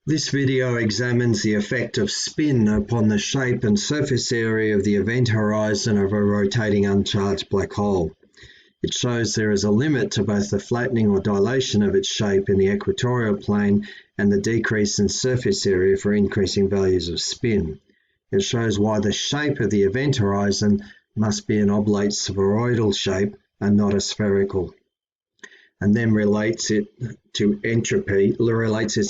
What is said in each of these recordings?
This video examines the effect of spin upon the shape and surface area of the event horizon of a rotating uncharged black hole. It shows there is a limit to both the flattening or dilation of its shape in the equatorial plane and the decrease in surface area for increasing values of spin. It shows why the shape of the event horizon must be an oblate spheroidal shape and not a spherical, and then relates its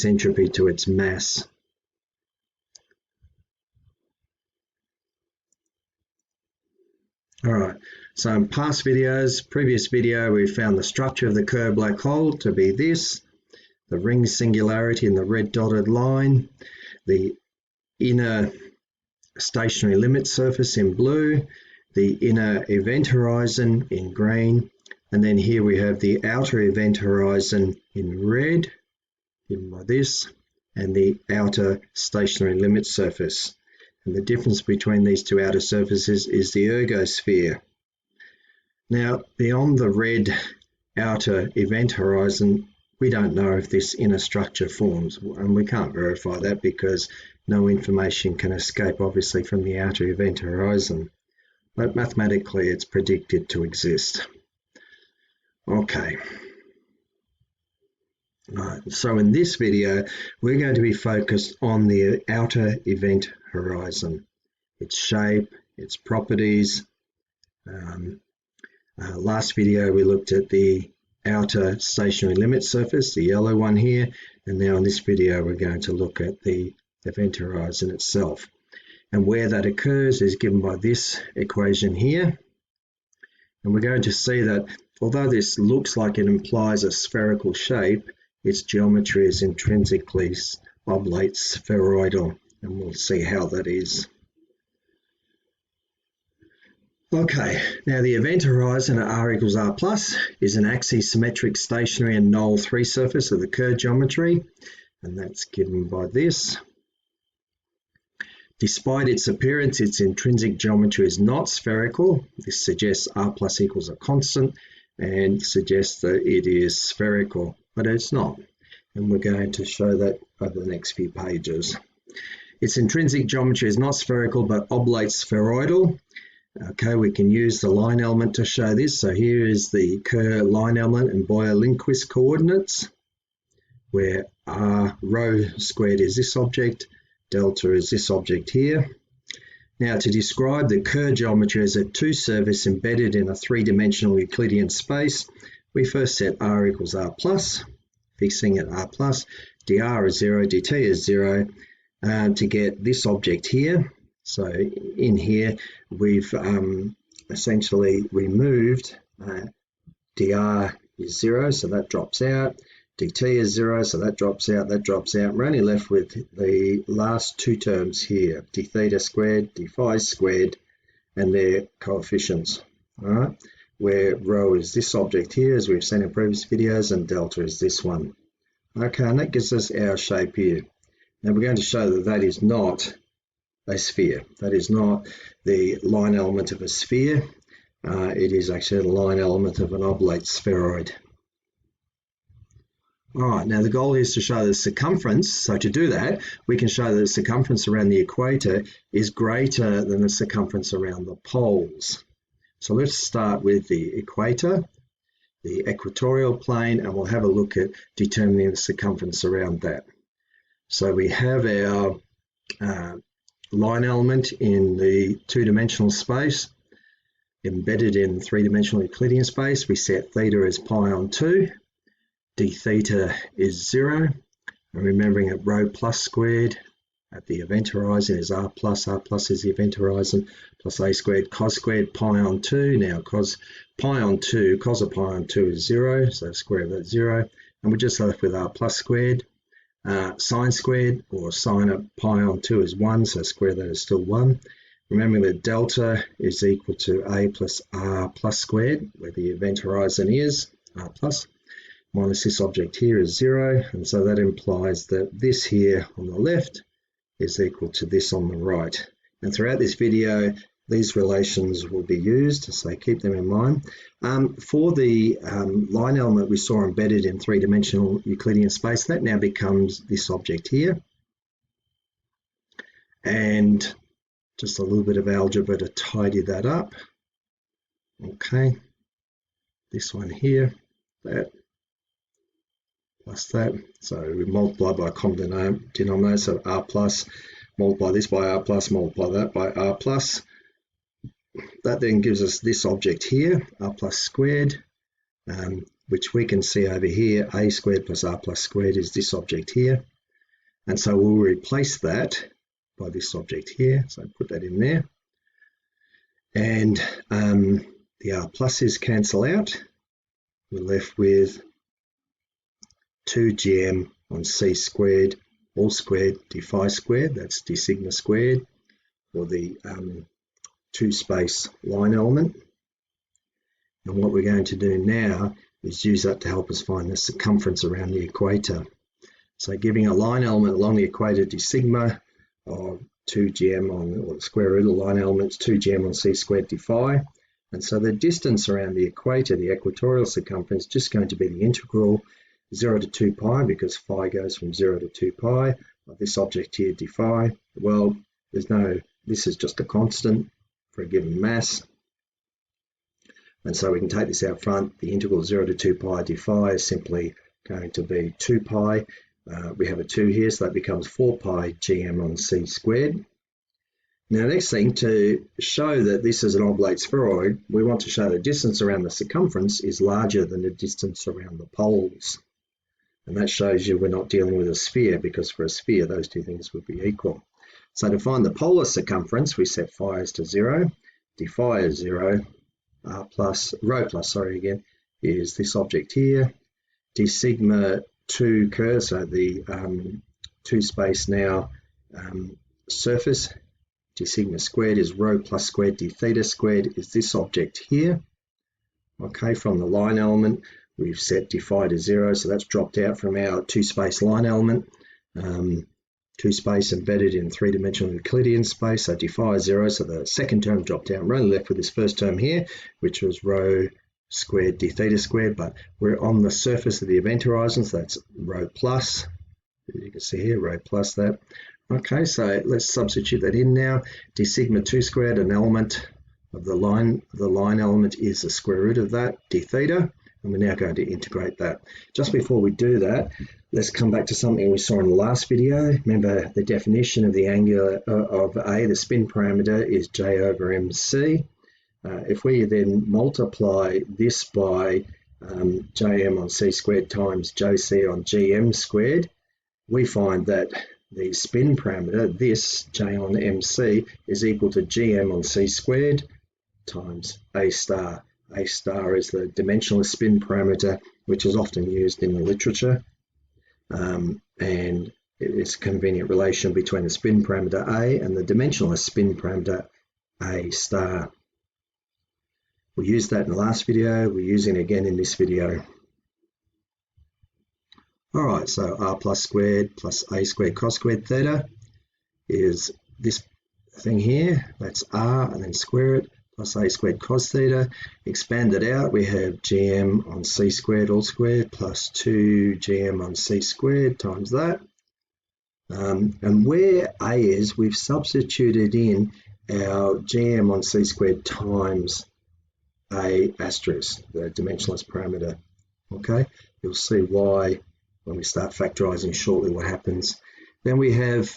entropy to its mass. All right, so in previous video, we found the structure of the Kerr black hole to be this: the ring singularity in the red dotted line, the inner stationary limit surface in blue, the inner event horizon in green, and then here we have the outer event horizon in red, given by this, and the outer stationary limit surface. And the difference between these two outer surfaces is the ergosphere. Now, beyond the red outer event horizon, we don't know if this inner structure forms, and we can't verify that because no information can escape, obviously, from the outer event horizon. But mathematically, it's predicted to exist. Okay. Right. So in this video, we're going to be focused on the outer event horizon, its shape, its properties. Last video, we looked at the outer stationary limit surface, the yellow one here, and now in this video, we're going to look at the event horizon itself. And where that occurs is given by this equation here. And we're going to see that although this looks like it implies a spherical shape, its geometry is intrinsically oblate spheroidal, and we'll see how that is. Okay, now the event horizon at r equals r plus is an axisymmetric stationary and null 3 surface of the Kerr geometry, and that's given by this. Despite its appearance, its intrinsic geometry is not spherical. This suggests r plus equals a constant and suggests that it is spherical, but it's not. And we're going to show that over the next few pages. Its intrinsic geometry is not spherical, but oblate spheroidal. Okay, we can use the line element to show this. So here is the Kerr line element and Boyer-Lindquist coordinates, where r rho squared is this object, delta is this object here. Now, to describe the Kerr geometry as a 2 surface embedded in a 3-dimensional Euclidean space, we first set r equals r plus, fixing at r plus, dr is 0, dt is 0, to get this object here. So in here, we've essentially removed dr is 0, so that drops out. dt is 0, so that drops out, We're only left with the last 2 terms here, d theta squared, d phi squared, and their coefficients, all right? Where rho is this object here, as we've seen in previous videos, and delta is this one. Okay, and that gives us our shape here. Now we're going to show that that is not a sphere. That is not the line element of a sphere. It is actually a line element of an oblate spheroid. All right, now the goal is to show the circumference. So to do that, we can show that the circumference around the equator is greater than the circumference around the poles. So let's start with the equator, the equatorial plane, and we'll have a look at determining the circumference around that. So we have our line element in the 2-dimensional space, embedded in 3-dimensional Euclidean space. We set theta as pi on 2. d theta is 0, and remembering that rho plus squared at the event horizon is r plus is the event horizon, plus a squared cos squared pi on 2. Now cos of pi on 2 is 0, so square of that 0, and we're just left with r plus squared. Sine squared, or sine of pi on 2 is 1, so square that is still 1. Remembering that delta is equal to a plus r plus squared, where the event horizon is r plus, minus this object here is 0, and so that implies that this here on the left is equal to this on the right. And throughout this video, these relations will be used, so keep them in mind. For the line element we saw embedded in three-dimensional Euclidean space, that now becomes this object here. And just a little bit of algebra to tidy that up. Okay, this one here, that plus that. So we multiply by a common denominator, so r plus, multiply this by r plus, multiply that by r plus. That then gives us this object here, r plus squared, which we can see over here, a squared plus r plus squared is this object here. And so we'll replace that by this object here, so put that in there. And the r pluses cancel out. We're left with 2gm on c squared, all squared, d phi squared, that's d sigma squared, for the two-space line element. And what we're going to do now is use that to help us find the circumference around the equator. So giving a line element along the equator d sigma of 2gm on, or the square root of the line element is 2gm on c squared d phi. And so the distance around the equator, the equatorial circumference, is just going to be the integral 0 to 2 pi, because phi goes from 0 to 2 pi of this object here d phi. Well, this is just a constant for a given mass. And so we can take this out front. The integral 0 to 2 pi d phi is simply going to be 2 pi. We have a 2 here, so that becomes 4 pi gm on c squared. Now, next thing, to show that this is an oblate spheroid, we want to show the distance around the circumference is larger than the distance around the poles. And that shows you we're not dealing with a sphere, because for a sphere, those two things would be equal. So to find the polar circumference, we set phi as to 0, d phi is 0, r plus, rho plus, is this object here. D sigma 2 curve, so the two space now surface, d sigma squared is rho plus squared, d theta squared is this object here. Okay, from the line element, we've set d phi to 0, so that's dropped out from our two-space line element. Two space embedded in three-dimensional Euclidean space, so d phi is 0, so the second term dropped out. We're only left with this first term here, which was rho squared d theta squared, but we're on the surface of the event horizon, so that's rho plus, as you can see here, rho plus that. Okay, so let's substitute that in now. D sigma 2 squared, an element of the line element is the square root of that, d theta, and we're now going to integrate that. Just before we do that, let's come back to something we saw in the last video. Remember, the definition of the angular of A, the spin parameter, is J over MC. If we then multiply this by Jm on C squared times Jc on Gm squared, we find that the spin parameter, this J on MC, is equal to Gm on C squared times A star. A star is the dimensionless spin parameter, which is often used in the literature. And it's a convenient relation between the spin parameter A and the dimensionless spin parameter A star. We used that in the last video, we're using it again in this video. All right, so r plus squared plus a squared cos squared theta is this thing here, that's r, and then square it, plus a squared cos theta. Expand it out, we have gm on c squared all squared plus 2 gm on c squared times that. And where a is, we've substituted in our gm on c squared times a asterisk, the dimensionless parameter. Okay, you'll see why when we start factorizing shortly what happens. Then we have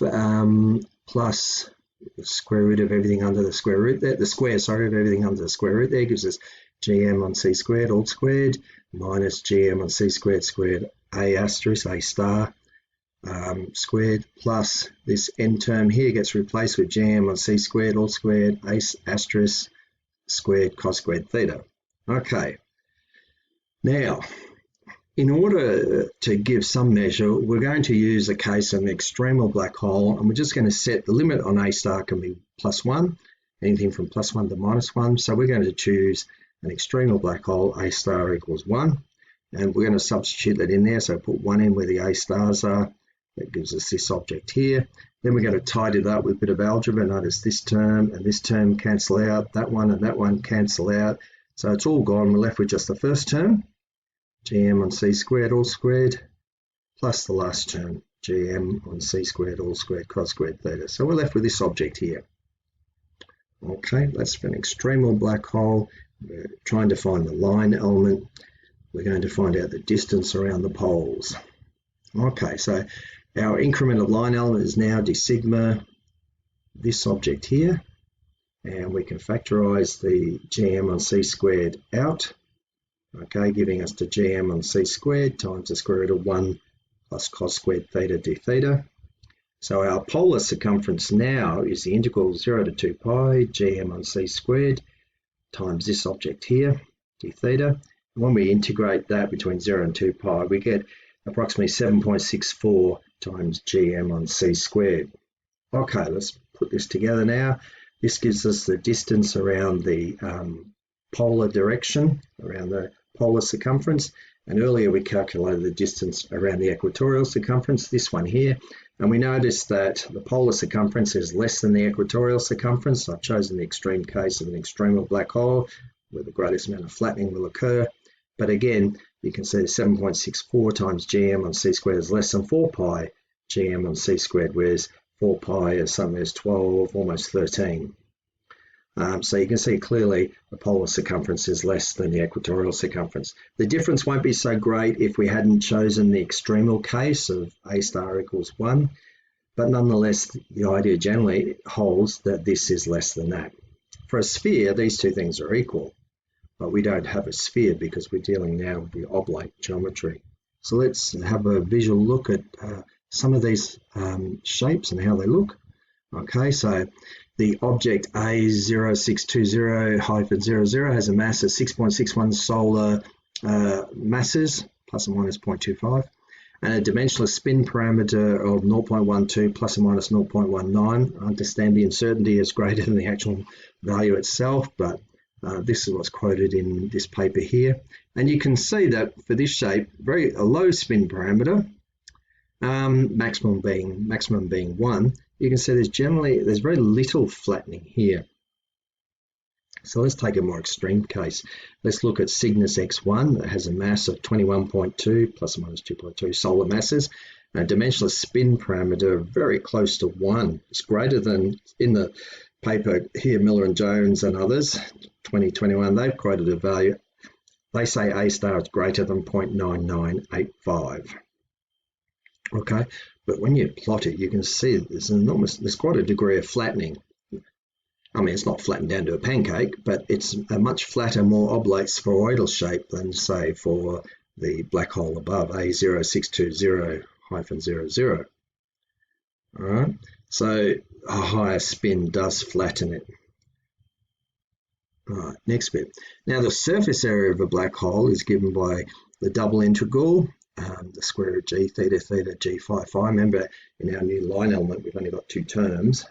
plus the square root of everything under the square root there, the square, sorry, of everything under the square root there gives us gm on c squared all squared minus gm on c squared squared a asterisk, a star squared, plus this n term here gets replaced with gm on c squared all squared a asterisk squared cos squared theta. Okay, now in order to give some measure, we're going to use a case of an extremal black hole, and we're just going to set the limit on a star can be +1, anything from +1 to -1. So we're going to choose an extremal black hole, a star equals 1, and we're going to substitute that in there. So put 1 in where the a stars are, That gives us this object here. Then we're going to tidy that up with a bit of algebra. Notice this term and this term cancel out, that one and that one cancel out. So it's all gone. We're left with just the first term, gm on c squared all squared, plus the last term, gm on c squared all squared cos squared theta. So we're left with this object here. Okay, that's for an extremal black hole. We're trying to find the line element. We're going to find out the distance around the poles. Okay, so our increment of line element is now d sigma this object here, and we can factorize the gm on c squared out, okay, giving us the gm on c squared times the square root of 1 plus cos squared theta d theta. So our polar circumference now is the integral 0 to 2 pi gm on c squared times this object here, d theta. When we integrate that between 0 and 2 pi, we get approximately 7.64 times gm on c squared. Okay, let's put this together now. This gives us the distance around the polar direction, around the polar circumference. And earlier we calculated the distance around the equatorial circumference, this one here. And we noticed that the polar circumference is less than the equatorial circumference. I've chosen the extreme case of an extremal black hole where the greatest amount of flattening will occur. But again, you can see 7.64 times gm on c squared is less than 4 pi gm on c squared, whereas 4 pi is something as 12, almost 13. So you can see clearly the polar circumference is less than the equatorial circumference. The difference won't be so great if we hadn't chosen the extremal case of a star equals 1, but nonetheless the idea generally holds that this is less than that. For a sphere, these two things are equal, but we don't have a sphere because we're dealing now with the oblate geometry. So let's have a visual look at some of these shapes and how they look. Okay, so the object A0620-00 has a mass of 6.61 solar masses, plus or minus 0.25, and a dimensionless spin parameter of 0.12 plus or minus 0.19. I understand the uncertainty is greater than the actual value itself, but this is what's quoted in this paper here. And you can see that for this shape, a low spin parameter, maximum being 1, you can see there's very little flattening here. So let's take a more extreme case. Let's look at Cygnus X1 that has a mass of 21.2 plus or minus 2.2 solar masses, and a dimensionless spin parameter very close to 1. It's greater than in the paper here, Miller and Jones and others, 2021, they've quoted a value. They say A star is greater than 0.9985. Okay, but when you plot it, you can see there's quite a degree of flattening. I mean, it's not flattened down to a pancake, but it's a much flatter, more oblate spheroidal shape than, say, for the black hole above, A0620-00. All right, so a higher spin does flatten it. All right, next bit. Now, the surface area of a black hole is given by the double integral, the square root g theta theta g phi phi. Remember, in our new line element, we've only got two terms,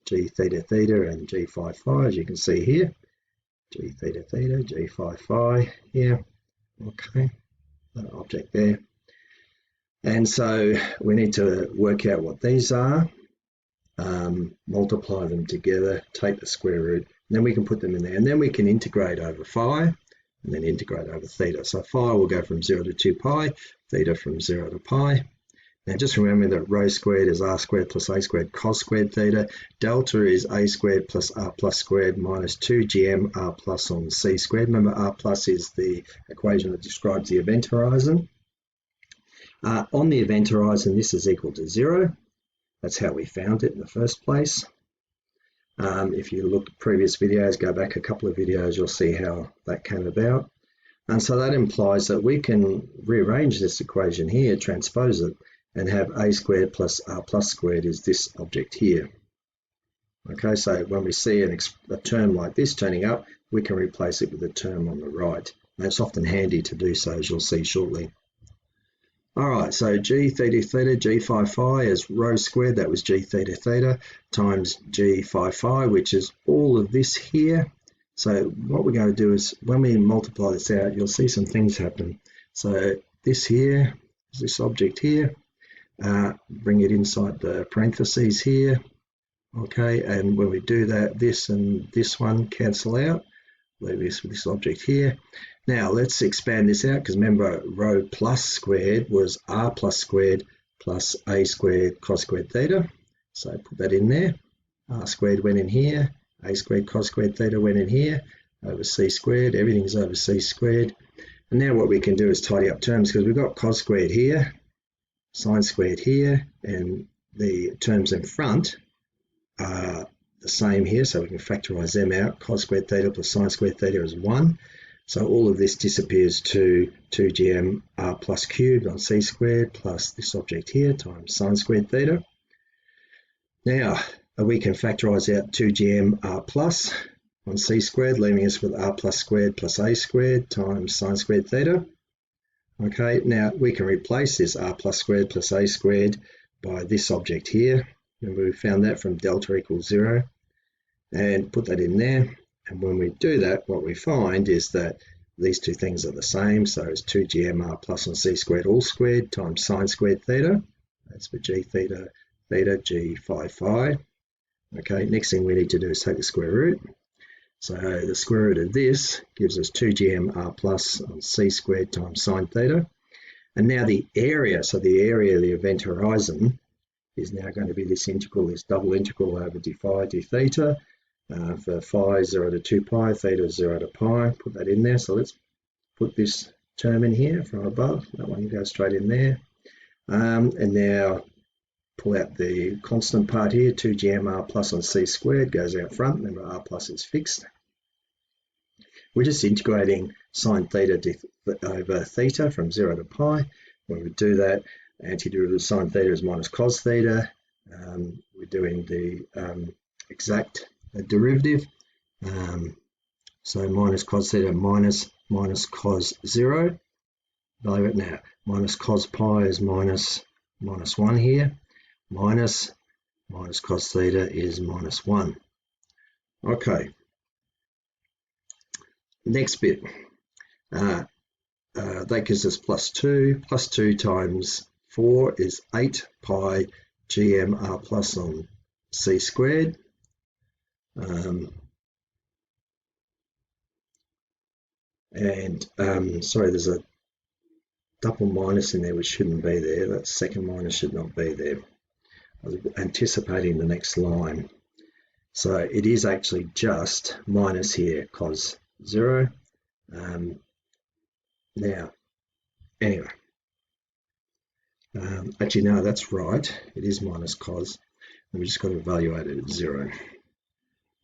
g theta theta and g phi phi, as you can see here. G theta theta, g phi phi here. Okay, that object there. And so we need to work out what these are, multiply them together, take the square root, and then we can put them in there. And then we can integrate over phi, and then integrate over theta. So phi will go from 0 to 2 pi, theta from 0 to pi. Now just remember that rho squared is r squared plus a squared cos squared theta. Delta is a squared plus r plus squared minus 2 gm r plus on c squared. Remember, r plus is the equation that describes the event horizon. On the event horizon, this is equal to 0. That's how we found it in the first place. If you look at previous videos, go back a couple of videos, you'll see how that came about. And so that implies that we can rearrange this equation here, transpose it, and have a squared plus r plus squared is this object here. Okay, so when we see a term like this turning up, we can replace it with a term on the right. And it's often handy to do so, as you'll see shortly. All right, so g theta theta, g phi phi is rho squared, that was g theta theta, times g phi phi, which is all of this here. So what we're going to do is, when we multiply this out, you'll see some things happen. So this here is this object here, bring it inside the parentheses here. Okay, and when we do that, this and this one cancel out. Leave this with this object here. Now let's expand this out, because remember, rho plus squared was r plus squared plus a squared cos squared theta. So put that in there. R squared went in here, a squared cos squared theta went in here, over c squared, everything's over c squared. And now what we can do is tidy up terms, because we've got cos squared here, sine squared here, and the terms in front are the same here, so we can factorise them out. Cos squared theta plus sine squared theta is 1. So all of this disappears to 2gm r plus cubed on c squared plus this object here times sine squared theta. Now we can factorise out 2gm r plus on c squared, leaving us with r plus squared plus a squared times sine squared theta. Okay, now we can replace this r plus squared plus a squared by this object here. Remember, we found that from delta equals 0, and put that in there. And when we do that, what we find is that these two things are the same. So it's 2gm r plus on c squared all squared times sine squared theta. That's for g theta theta g phi phi. Okay, next thing we need to do is take the square root. So the square root of this gives us 2gm r plus on c squared times sine theta. And now the area, so the area of the event horizon, is now going to be this integral, this double integral over d phi d theta. For phi 0 to 2 pi, theta 0 to pi, put that in there. So let's put this term in here from above. That one goes straight in there. And now pull out the constant part here, 2gm r plus on c squared goes out front. Remember, r plus is fixed. We're just integrating sine theta over theta from 0 to pi. When we do that, antiderivative of sine theta is minus cos theta. We're doing the exact derivative. So minus cos theta minus cos 0. Value it now. Minus cos pi is minus 1 here. Minus cos theta is minus 1. Okay. Next bit. That gives us plus 2. Plus 2 times 4 is 8 pi gm r plus on c squared. Sorry, there's a double minus in there which shouldn't be there. That second minus should not be there. I was anticipating the next line. So it is actually just minus here, cos 0. Now, anyway. Actually, no, that's right. It is minus cos. And we just got to evaluate it at 0.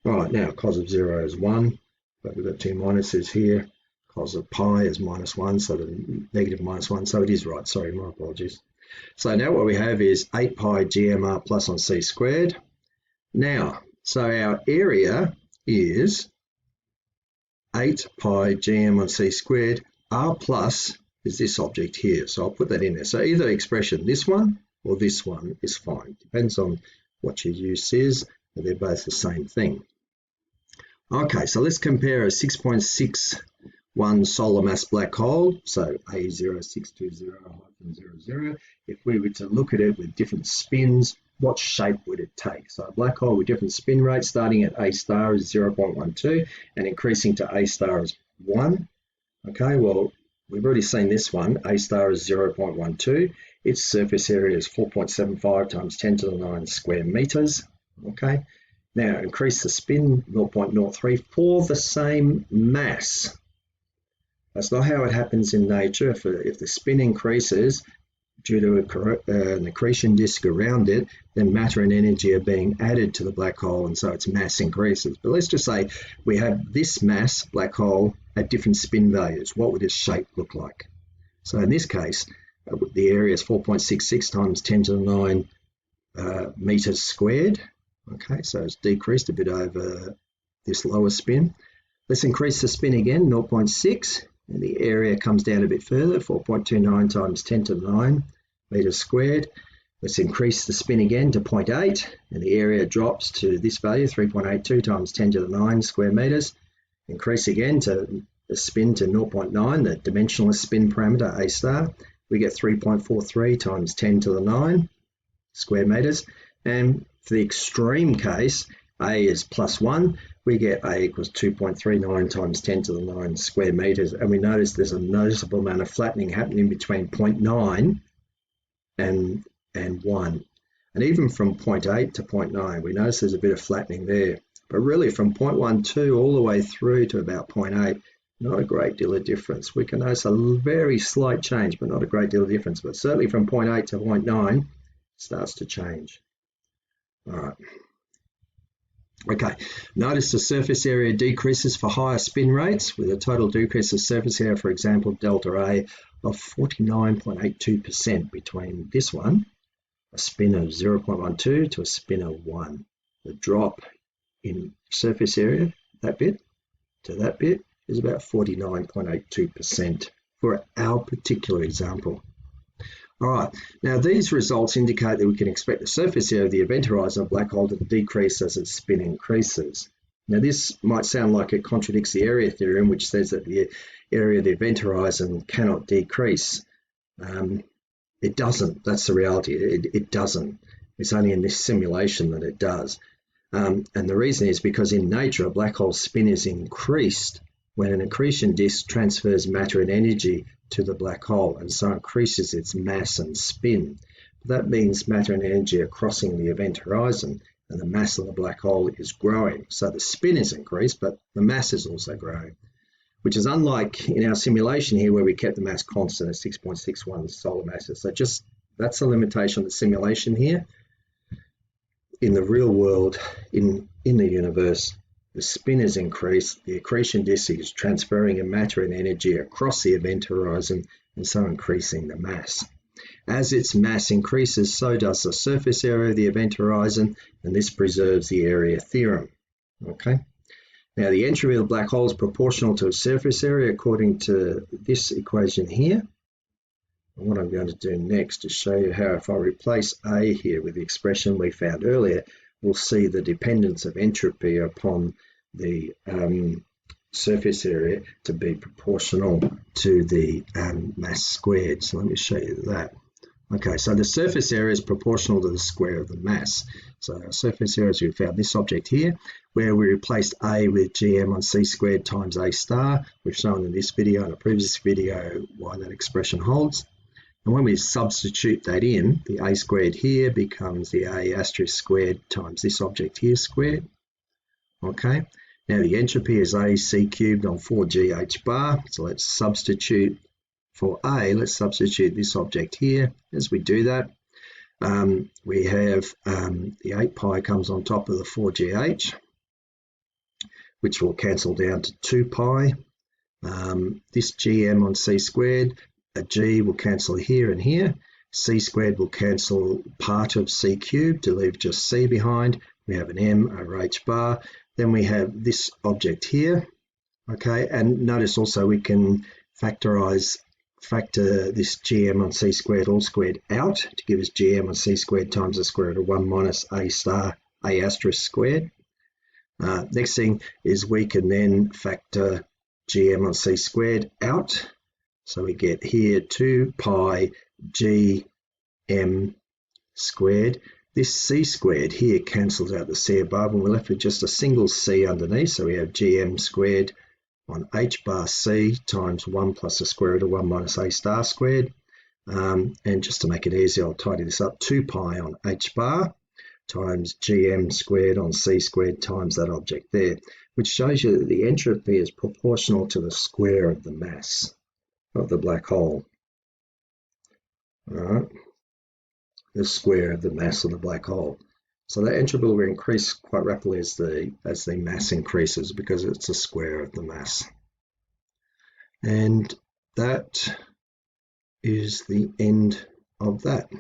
Right, now cos of 0 is 1, but we've got two minuses here. Cos of pi is minus 1, so the negative minus 1, so it is right. Sorry, my apologies. So now what we have is 8 pi gmr plus on c squared. Now, so our area is 8 pi gm on c squared. R plus is this object here, so I'll put that in there. So either expression, this one or this one, is fine. Depends on what your use is, but they're both the same thing. Okay, so let's compare a 6.61 solar mass black hole, so A0620-00. If we were to look at it with different spins, what shape would it take? So a black hole with different spin rates, starting at A star is 0.12 and increasing to A star is 1. Okay, well, we've already seen this one. A star is 0.12. Its surface area is 4.75 times 10 to the 9 square meters. Okay, now increase the spin 0.03 for the same mass. That's not how it happens in nature. If the spin increases due to an accretion disk around it, then matter and energy are being added to the black hole, and so its mass increases. But let's just say we have this mass black hole at different spin values. What would its shape look like? So in this case, the area is 4.66 times 10 to the 9 meters squared. Okay, so it's decreased a bit over this lower spin. Let's increase the spin again, 0.6, and the area comes down a bit further, 4.29 times 10 to the 9 meters squared. Let's increase the spin again to 0.8, and the area drops to this value, 3.82 times 10 to the 9 square meters. Increase again to the spin to 0.9, the dimensionless spin parameter A star, we get 3.43 times 10 to the 9 square meters. And for the extreme case, A is +1, we get A equals 2.39 times 10 to the 9 square meters. And we notice there's a noticeable amount of flattening happening between 0.9 and 1. And even from 0.8 to 0.9, we notice there's a bit of flattening there. But really from 0.12 all the way through to about 0.8, not a great deal of difference. We can notice a very slight change, but not a great deal of difference. But certainly from 0.8 to 0.9, it starts to change. All right. Okay, notice the surface area decreases for higher spin rates with a total decrease of surface area, for example, delta A of 49.82% between this one, a spin of 0.12 to a spin of 1. The drop in surface area, that bit to that bit, is about 49.82% for our particular example. All right, now these results indicate that we can expect the surface area of the event horizon of a black hole to decrease as its spin increases. Now this might sound like it contradicts the area theorem, which says that the area of the event horizon cannot decrease. It doesn't, that's the reality, it doesn't. It's only in this simulation that it does. And the reason is because in nature, a black hole's spin is increased when an accretion disk transfers matter and energy to the black hole, and so increases its mass and spin. That means matter and energy are crossing the event horizon, and the mass of the black hole is growing. So the spin is increased, but the mass is also growing, which is unlike in our simulation here where we kept the mass constant at 6.61 solar masses. So just that's a limitation of the simulation here. In the real world, in the universe, the spin is increased, the accretion disk is transferring a matter and energy across the event horizon, and so increasing the mass. As its mass increases, so does the surface area of the event horizon, and this preserves the area theorem. Okay. Now the entropy of the black hole is proportional to its surface area according to this equation here. And what I'm going to do next is show you how if I replace A here with the expression we found earlier, we'll see the dependence of entropy upon the surface area to be proportional to the mass squared. So let me show you that. Okay, so the surface area is proportional to the square of the mass. So our surface area, as we found this object here, where we replaced A with gm on c squared times A star. We've shown in this video and a previous video why that expression holds. And when we substitute that in, the A squared here becomes the A asterisk squared times this object here squared. Okay, now the entropy is A c cubed on 4g h bar. So let's substitute for A, let's substitute this object here. As we do that, we have the 8 pi comes on top of the 4gh, which will cancel down to 2 pi. This gm on c squared, a g will cancel here and here. C squared will cancel part of c cubed to leave just c behind. We have an m over h bar. Then we have this object here. Okay, and notice also we can factor this gm on c squared all squared out to give us gm on c squared times the square root of 1 minus a star a asterisk squared. Next thing is we can then factor gm on c squared out. So we get here 2 pi gm squared. This c squared here cancels out the c above and we're left with just a single c underneath. So we have gm squared on h bar c times 1 plus the square root of 1 minus a star squared. And just to make it easy, I'll tidy this up. 2 pi on h bar times gm squared on c squared times that object there, which shows you that the entropy is proportional to the square of the mass of the black hole. All right, the square of the mass of the black hole. So the entropy will increase quite rapidly as the mass increases because it's the square of the mass. And that is the end of that.